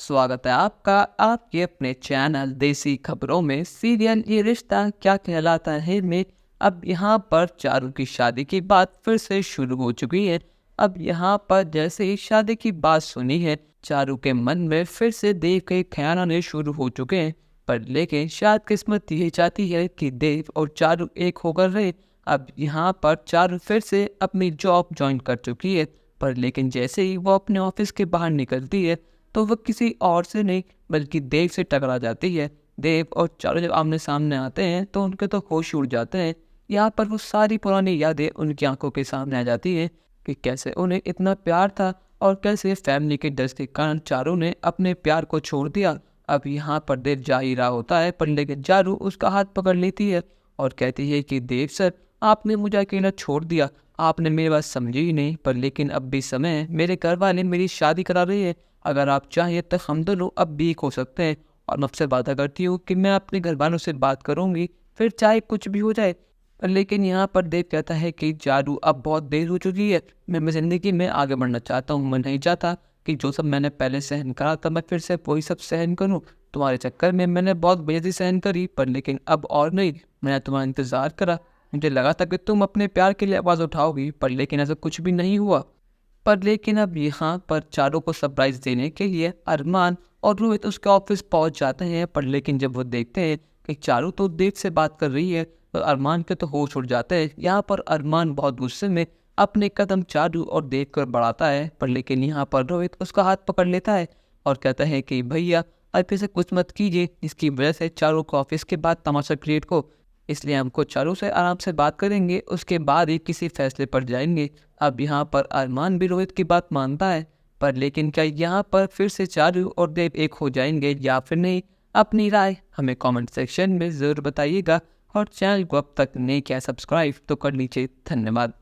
स्वागत है आपका आपके अपने चैनल देसी खबरों में। सीरियल ये रिश्ता क्या कहलाता है में अब यहाँ पर चारू की शादी की बात फिर से शुरू हो चुकी है। अब यहाँ पर जैसे ही शादी की बात सुनी है, चारू के मन में फिर से देव के ख्याल आने शुरू हो चुके हैं। पर लेकिन शायद किस्मत यही चाहती है कि देव और चारू एक होकर रहे। अब यहाँ पर चारू फिर से अपनी जॉब ज्वाइन कर चुकी है, पर लेकिन जैसे ही वो अपने ऑफिस के बाहर निकलती है तो वह किसी और से नहीं बल्कि देव से टकरा जाती है। देव और चारू जब आमने सामने आते हैं तो उनके तो होश उड़ जाते हैं। यहाँ पर वो सारी पुरानी यादें उनकी आंखों के सामने आ जाती हैं कि कैसे उन्हें इतना प्यार था और कैसे फैमिली के डर के कारण चारू ने अपने प्यार को छोड़ दिया। अब यहाँ पर देव जा ही रहा होता है, पर लेकिन चारू उसका हाथ पकड़ लेती है और कहती है कि देव सर, आपने मुझे अकेला छोड़ दिया, आपने मेरी बात समझी ही नहीं। पर लेकिन अब भी समय है, मेरे घर वाले मेरी शादी करा रही है, अगर आप चाहें तो हम दोनों अब भी एक हो सकते हैं। और मैं आपसे वादा करती हूँ कि मैं अपने घर वालों से बात करूँगी, फिर चाहे कुछ भी हो जाए। पर लेकिन यहाँ पर देव कहता है कि चारू अब बहुत देर हो चुकी है, मैं ज़िंदगी में आगे बढ़ना चाहता हूँ। मैं नहीं चाहता कि जो सब मैंने पहले सहन करा था मैं फिर से वही सब सहन करूँ। तुम्हारे चक्कर में मैंने बहुत बेइज्जती सहन करी, पर लेकिन अब और नहीं। मैंने तुम्हारा इंतज़ार करा, मुझे लगा था कि तुम अपने प्यार के लिए आवाज़ उठाओगी, पर लेकिन ऐसा कुछ भी नहीं हुआ। पर लेकिन अब यहाँ पर चारू को सरप्राइज देने के लिए अरमान और रोहित उसके ऑफिस पहुंच जाते हैं। पर लेकिन जब वो देखते हैं कि चारू तो देव से बात कर रही है तो अरमान के तो होश उड़ जाते हैं। यहाँ पर अरमान बहुत गुस्से में अपने कदम चारू और देव कर बढ़ाता है, पर लेकिन यहाँ पर रोहित उसका हाथ पकड़ लेता है और कहता है कि भैया अब ऐसे कुछ मत कीजिए जिसकी वजह से चारू को ऑफिस के बाद तमाशा क्रिएट हो। इसलिए हमको चारू से आराम से बात करेंगे, उसके बाद ही किसी फैसले पर जाएंगे। अब यहाँ पर अरमान भी रोहित की बात मानता है, पर लेकिन क्या यहाँ पर फिर से चारू और देव एक हो जाएंगे या फिर नहीं? अपनी राय हमें कमेंट सेक्शन में ज़रूर बताइएगा और चैनल को अब तक नहीं किया सब्सक्राइब तो कर लीजिए। धन्यवाद।